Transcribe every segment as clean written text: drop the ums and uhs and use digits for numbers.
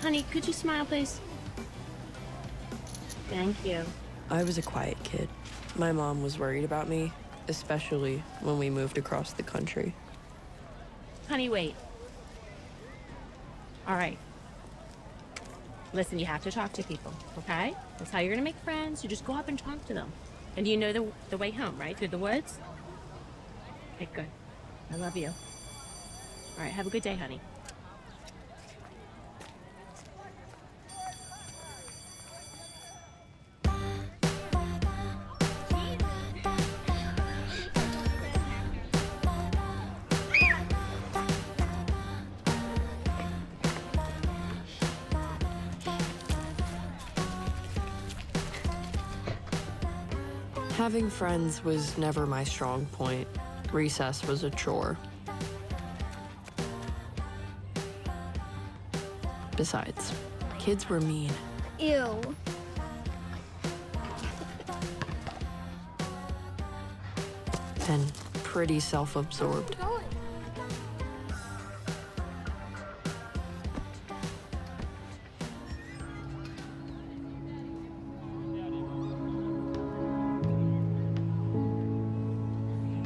Honey, could you smile, please? Thank you. I was a quiet kid. My mom was worried about me, especially when we moved across the country. Honey, wait. All right. Listen, you have to talk to people, okay? That's how you're gonna make friends. You just go up and talk to them. And you know the way home, right? Through the woods? Okay, good. I love you. All right, have a good day, honey. Having friends was never my strong point. Recess was a chore. Besides, kids were mean. Ew. And pretty self-absorbed.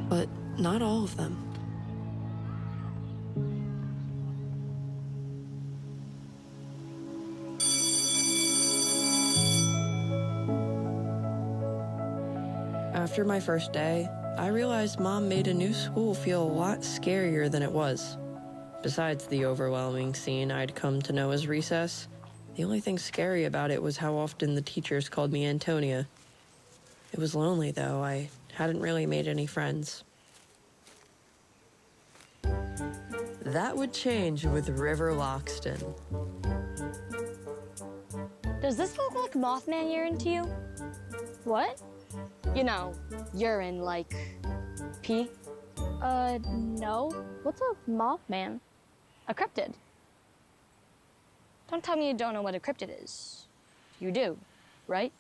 But not all of them. After my first day, I realized Mom made a new school feel a lot scarier than it was. Besides the overwhelming scene I'd come to know as recess, the only thing scary about it was how often the teachers called me Antonia. It was lonely, though. I hadn't really made any friends. That would change with River Loxton. Does this look like Mothman urine to you? What? You know, urine like pee. No. What's a Mothman? A cryptid. Don't tell me you don't know what a cryptid is. You do, right?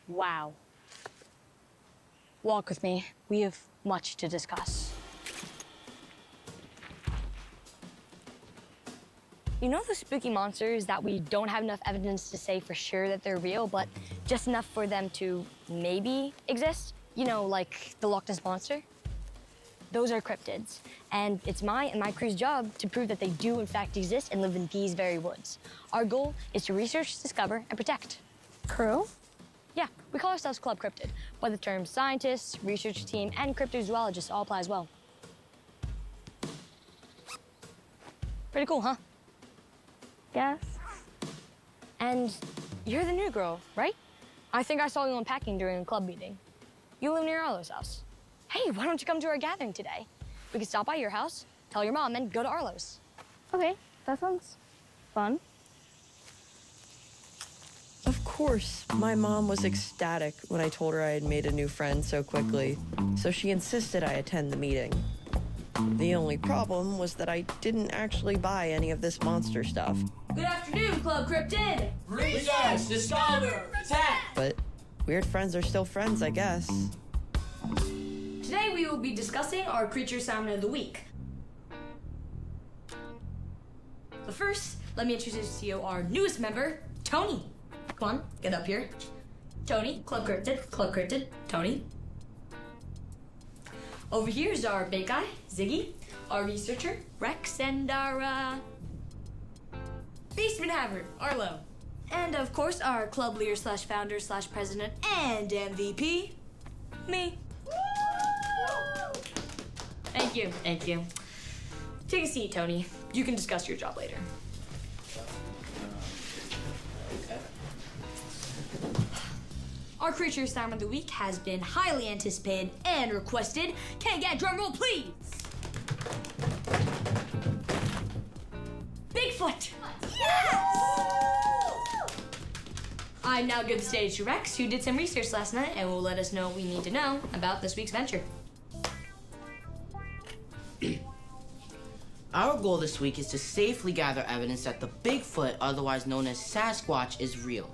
Wow. Walk with me. We have much to discuss. You know those spooky monsters that we don't have enough evidence to say for sure that they're real, but just enough for them to maybe exist? You know, like the Loch Ness Monster? Those are cryptids, and it's my and my crew's job to prove that they do in fact exist and live in these very woods. Our goal is to research, discover, and protect. Crew? Yeah, we call ourselves Club Cryptid, but the terms scientists, research team, and cryptozoologists all apply as well. Pretty cool, huh? Yes. And you're the new girl, right? I think I saw you unpacking during a club meeting. You live near Arlo's house. Hey, why don't you come to our gathering today? We can stop by your house, tell your mom, and go to Arlo's. Okay, that sounds fun. Of course, my mom was ecstatic when I told her I had made a new friend so quickly, so she insisted I attend the meeting. The only problem was that I didn't actually buy any of this monster stuff. Good afternoon, Club Cryptid! Recess! Discover! Attack! But weird friends are still friends, I guess. Today we will be discussing our creature sound of the week. So first, let me introduce to you our newest member, Tony. Come on, get up here. Tony, Club Cryptid, Tony. Over here is our big guy, Ziggy, our researcher, Rex, and our, basement haver, Arlo. And of course, our club leader slash founder slash president and MVP, me. Thank you, thank you. Take a seat, Tony. You can discuss your job later. Okay. our creature sound of the week has been highly anticipated and requested. Can I get a drum roll, please? Bigfoot! I now give the stage to Rex, who did some research last night and will let us know what we need to know about this week's venture. Our goal this week is to safely gather evidence that the Bigfoot, otherwise known as Sasquatch, is real.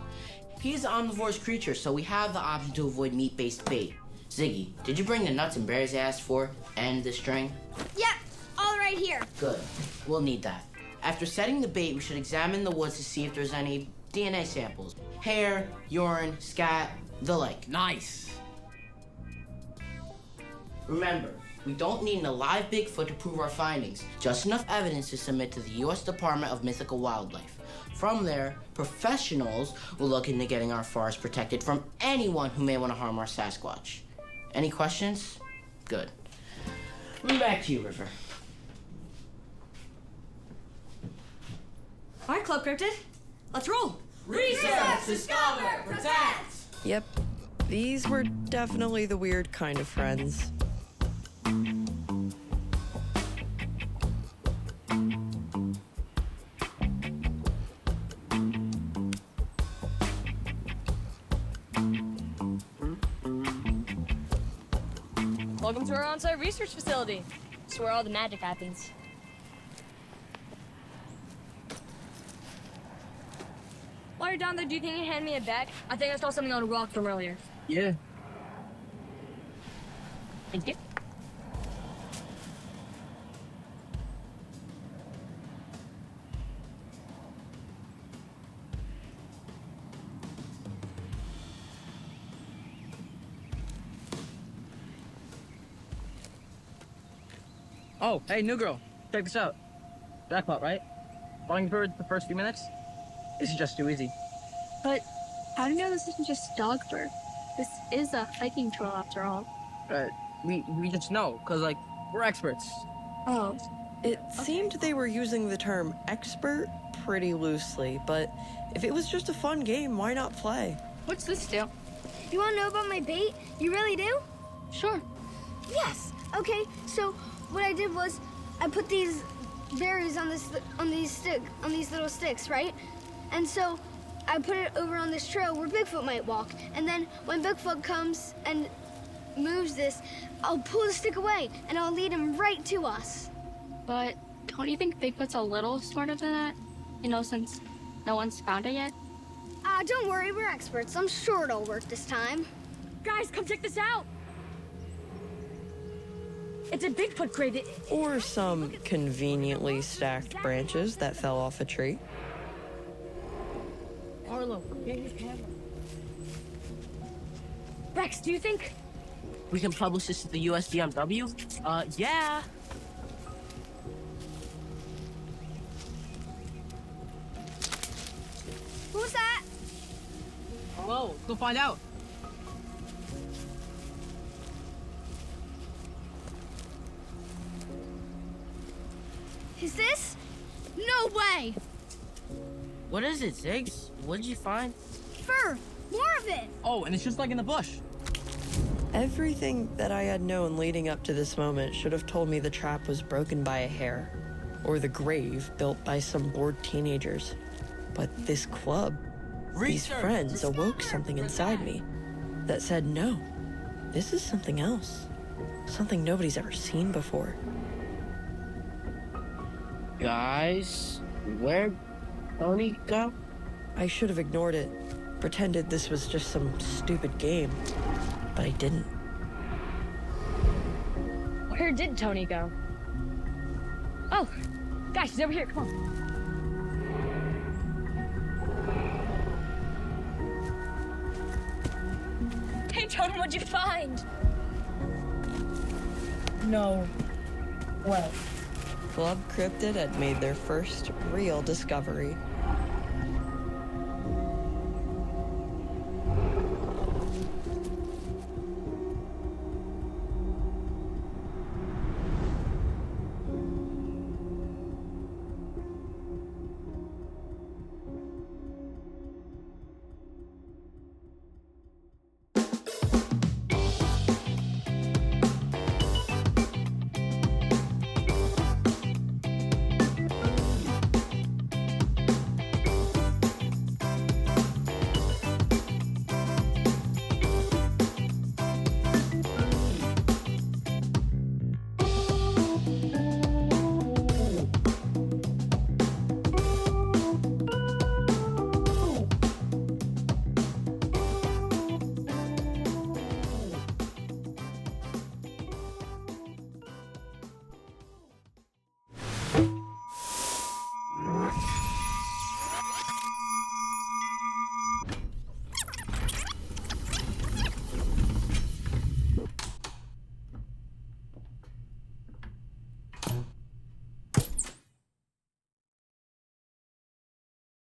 He is an omnivorous creature, so we have the option to avoid meat-based bait. Ziggy, did you bring the nuts and berries I asked for and the string? Yep, all right here. Good. We'll need that. After setting the bait, we should examine the woods to see if there's any DNA samples. Hair, urine, scat, the like. Nice. Remember, we don't need an alive Bigfoot to prove our findings, just enough evidence to submit to the U.S. Department of Mythical Wildlife. From there, professionals will look into getting our forest protected from anyone who may want to harm our Sasquatch. Any questions? Good. Back to you, River. All right, Club Cryptid, let's roll. Research, discover, protect. Yep, these were definitely the weird kind of friends. Welcome to our on-site research facility. It's where all the magic happens. While you're down there, do you think you can hand me a bag? I think I saw something on a rock from earlier. Yeah. Thank you. Oh, hey, new girl. Check this out. Jackpot, right? Falling birds the first few minutes? This is just too easy. But how do you know this isn't just dog fur? This is a hiking trail after all. We just know, cause like, we're experts. Oh. It seemed they were using the term expert pretty loosely, but if it was just a fun game, why not play? What's this do? You want to know about my bait? You really do? Sure. Yes. Okay. So what I did was I put these berries on these little sticks, right? And so I put it over on this trail where Bigfoot might walk. And then when Bigfoot comes and moves this, I'll pull the stick away and I'll lead him right to us. But don't you think Bigfoot's a little smarter than that? You know, since no one's found it yet? Don't worry, we're experts. I'm sure it'll work this time. Guys, come check this out. It's a Bigfoot crate. Or some conveniently stacked branches that fell off a tree. Arlo, get your camera. Rex, do you think? We can publish this to the USDMW? Yeah. Who's that? Hello, go find out. Is this? No way! What is it, Ziggs? What did you find? Fur! More of it! Oh, and it's just like in the bush. Everything that I had known leading up to this moment should have told me the trap was broken by a hare, or the grave built by some bored teenagers. But this club, these friends awoke something inside me that said, no, this is something else. Something nobody's ever seen before. Guys, where'd Tony go? I should have ignored it, pretended this was just some stupid game, but I didn't. Where did Tony go? Oh, guys, he's over here. Come on. Hey, Tony, what'd you find? No. Well. Club Cryptid had made their first real discovery. Bye.